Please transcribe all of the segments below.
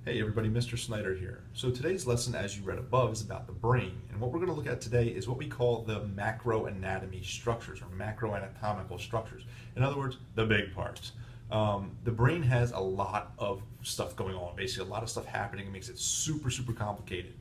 Hey everybody, Mr. Snyder here. So today's lesson, as you read above, is about the brain. And what we're going to look at today is what we call the macroanatomy structures or macroanatomical structures. In other words, the big parts. The brain has a lot of stuff going on, basically a lot of stuff happening. It makes it super, super complicated.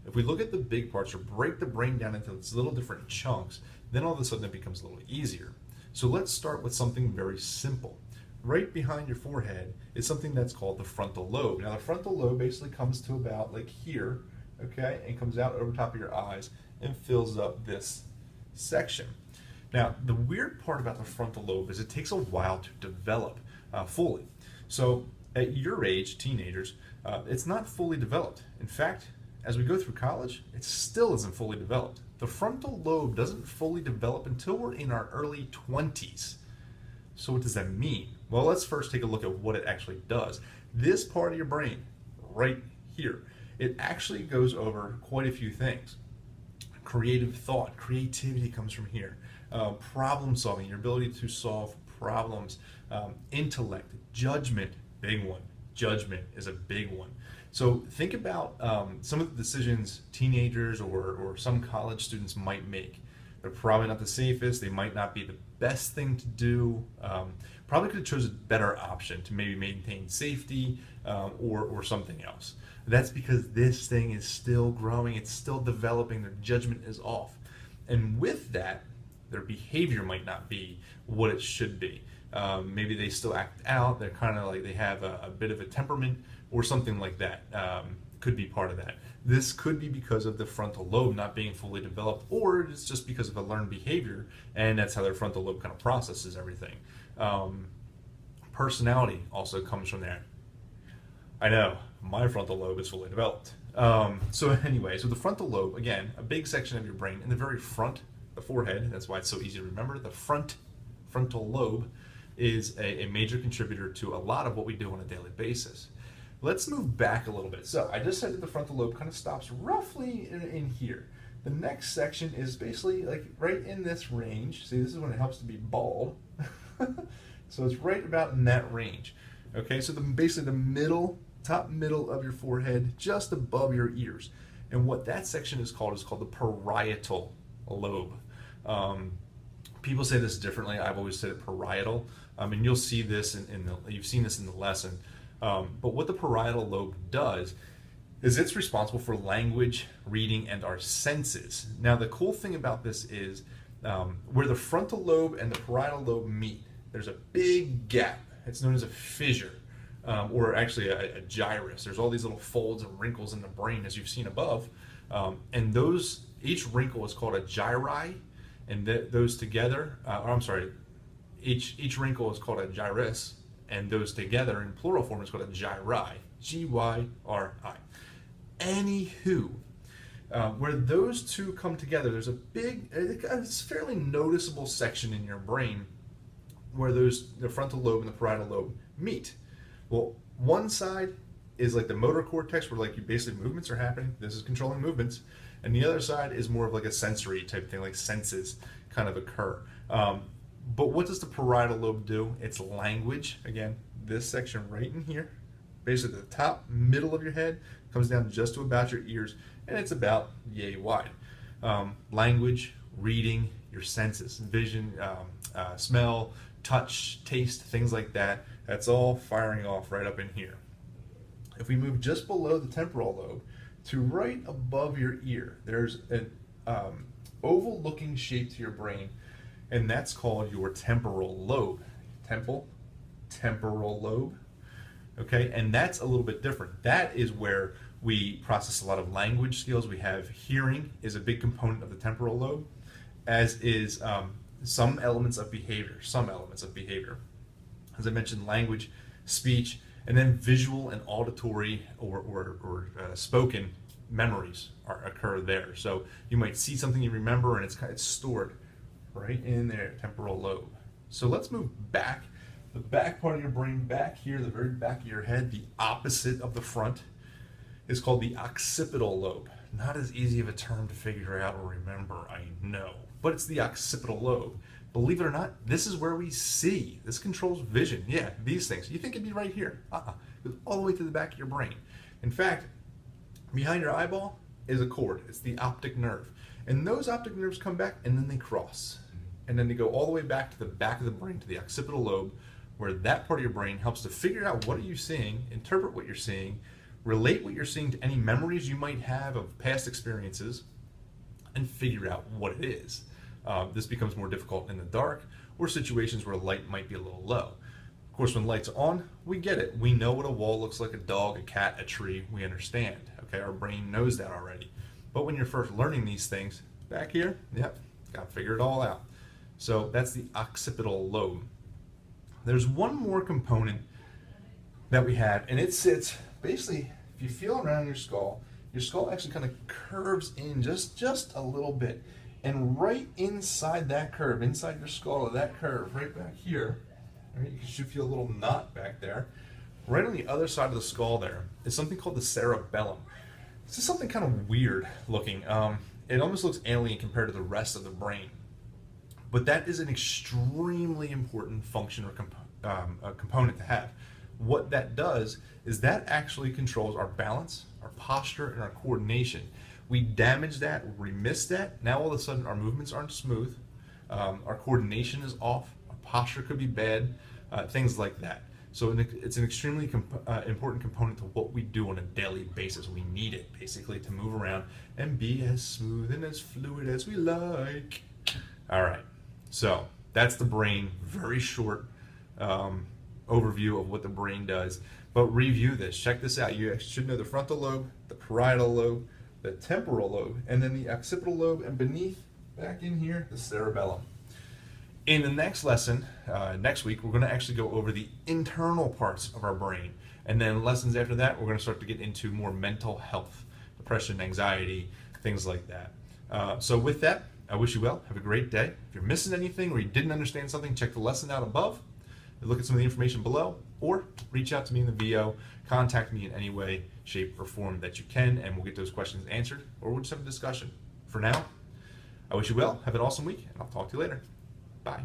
If we look at the big parts or break the brain down into its little different chunks, then all of a sudden it becomes a little easier. So let's start with something very simple. Right behind your forehead is something that's called the frontal lobe. Now the frontal lobe basically comes to about like here, okay, and comes out over top of your eyes and fills up this section. Now the weird part about the frontal lobe is it takes a while to develop fully. So at your age, teenagers, it's not fully developed. In fact, as we go through college, it still isn't fully developed. The frontal lobe doesn't fully develop until we're in our early 20s. So what does that mean? Well, let's first take a look at what it actually does. This part of your brain, right here, it actually goes over quite a few things. Creative thought, creativity comes from here. Problem solving, your ability to solve problems. Intellect, judgment, big one. Judgment is a big one. So think about some of the decisions teenagers or some college students might make. They're probably not the safest. They might not be the best thing to do. Probably could have chosen a better option to maybe maintain safety or something else. That's because this thing is still growing. It's still developing. Their judgment is off. And with that, their behavior might not be what it should be. Maybe they still act out. They're kind of like they have a bit of a temperament or something like that. Could be part of that. This could be because of the frontal lobe not being fully developed, or it's just because of a learned behavior, and that's how their frontal lobe kind of processes everything. Personality also comes from there. I know, my frontal lobe is fully developed. So anyway, so the frontal lobe, again, a big section of your brain in the very front, the forehead, that's why it's so easy to remember. The frontal lobe is a major contributor to a lot of what we do on a daily basis. Let's move back a little bit. So I just said that the frontal lobe kind of stops roughly in here. The next section is basically like right in this range. See, this is when it helps to be bald. So it's right about in that range. Okay, so basically the middle, top middle of your forehead, just above your ears. And what that section is called the parietal lobe. People say this differently. I've always said it parietal. And you'll see this you've seen this in the lesson. But what the parietal lobe does is it's responsible for language, reading, and our senses. Now the cool thing about this is where the frontal lobe and the parietal lobe meet, there's a big gap. It's known as a fissure, or actually a gyrus. There's all these little folds and wrinkles in the brain, as you've seen above. And each wrinkle is called a gyri, and those together, each wrinkle is called a gyrus, and those together in plural form is called a gyri, G-Y-R-I. Anywho, where those two come together, there's a big, it's fairly noticeable section in your brain where the frontal lobe and the parietal lobe meet. Well, one side is like the motor cortex, where like basically movements are happening. This is controlling movements, and the other side is more of like a sensory type thing, like senses kind of occur. But what does the parietal lobe do? It's language. Again, this section right in here, basically the top middle of your head, comes down just to about your ears, and it's about yay wide. Language, reading, your senses, vision, smell, touch, taste, things like that. That's all firing off right up in here. If we move just below the temporal lobe to right above your ear, there's an oval-looking shape to your brain, and that's called your temporal lobe. Temporal lobe. Okay, and that's a little bit different. That is where we process a lot of language skills. We have hearing is a big component of the temporal lobe, as is some elements of behavior. As I mentioned, language, speech, and then visual and auditory or spoken memories occur there. So you might see something you remember, and it's stored right in there, temporal lobe. So let's move back. The back part of your brain, back here, the very back of your head, the opposite of the front, is called the occipital lobe. Not as easy of a term to figure out or remember, I know, but it's the occipital lobe. Believe it or not, this is where we see. This controls vision. Yeah, these things. You think it'd be right here. It goes all the way to the back of your brain. In fact, behind your eyeball is a cord. It's the optic nerve. And those optic nerves come back and then they cross. And then they go all the way back to the back of the brain, to the occipital lobe, where that part of your brain helps to figure out what are you seeing, interpret what you're seeing, relate what you're seeing to any memories you might have of past experiences, and figure out what it is. This becomes more difficult in the dark or situations where light might be a little low. Of course, when light's on, we get it. We know what a wall looks like, a dog, a cat, a tree. We understand. Okay, our brain knows that already. But when you're first learning these things, back here, yep, got to figure it all out. So that's the occipital lobe. There's one more component that we have, and it sits basically, if you feel around your skull actually kind of curves in just a little bit. And right inside that curve, inside your skull of that curve, right back here, right, you should feel a little knot back there. Right on the other side of the skull there is something called the cerebellum. This is something kind of weird looking. It almost looks alien compared to the rest of the brain. But that is an extremely important function or component to have. What that does is that actually controls our balance, our posture, and our coordination. We damage that, we miss that, now all of a sudden our movements aren't smooth, our coordination is off, our posture could be bad, things like that. So it's an extremely important component to what we do on a daily basis. We need it basically to move around and be as smooth and as fluid as we like. All right, so that's the brain, very short overview of what the brain does. But review this, check this out. You should know the frontal lobe, the parietal lobe, the temporal lobe, and then the occipital lobe, and beneath, back in here, the cerebellum. In the next lesson, next week, we're going to actually go over the internal parts of our brain. And then lessons after that, we're going to start to get into more mental health, depression, anxiety, things like that. So with that, I wish you well. Have a great day. If you're missing anything or you didn't understand something, check the lesson out above. Look at some of the information below, or reach out to me in the VO. Contact me in any way, shape, or form that you can, and we'll get those questions answered, or we'll just have a discussion. For now, I wish you well. Have an awesome week, and I'll talk to you later. Bye.